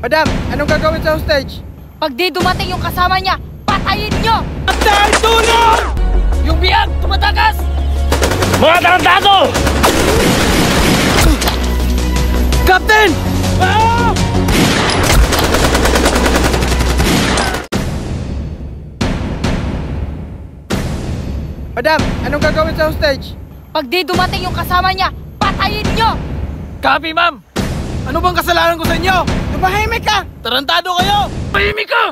Madam, anong gagawin sa hostage? Pag di dumating yung kasama niya, patayin nyo! Captain, tulong! Yung biyag, tumatakas! Mga tarantado! Captain! Ah! Madam, anong gagawin sa hostage? Pag di dumating yung kasama niya, patayin nyo! Copy, ma'am! Ano bang kasalanan ko sa inyo? Tumahimik ka! Tarantado kayo! Mahimik ka!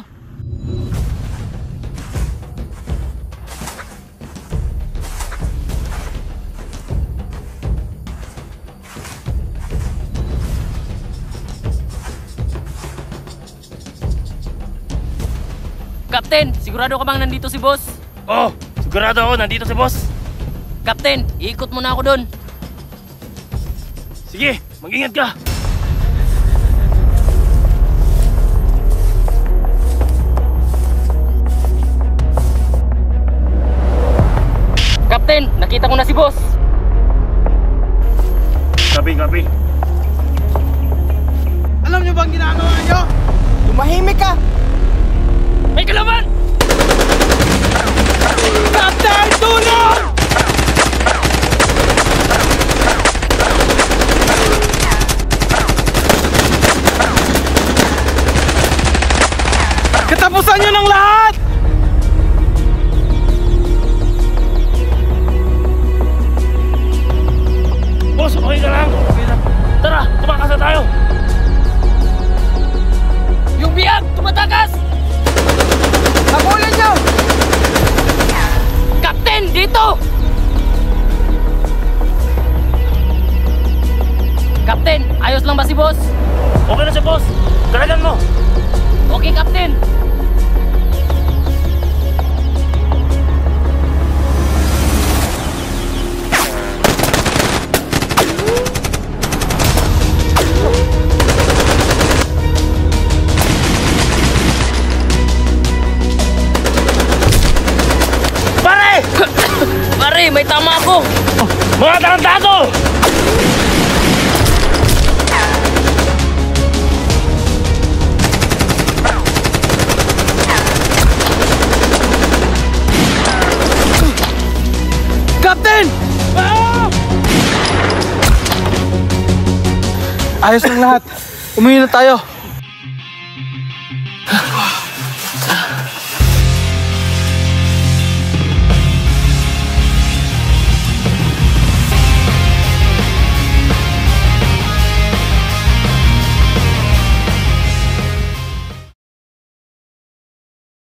Captain, sigurado ka bang nandito si boss? Oh, sigurado ako nandito si boss. Captain, iikot mo na ako doon. Sige, mag-ingat ka. Captain, nakita ko na si boss. Copy. Alam niyo bang ginagawa niyo? Tumahimik ka! May kalaban! Captain, tulong! Katapusan niyo ng lahat! Boss, okay ka lang? Okay lang. Tara, tumakas na tayo! Yung biyag, tumatakas! Habulin niyo! Captain, dito! Captain, ayos lang ba si boss? Okay na siya, boss. Dalagan mo. Okay, Captain. Pare! Pare, may tama ako. Mga tarantado! Captain! Ah! Ayos lang lahat. Umuwi na tayo.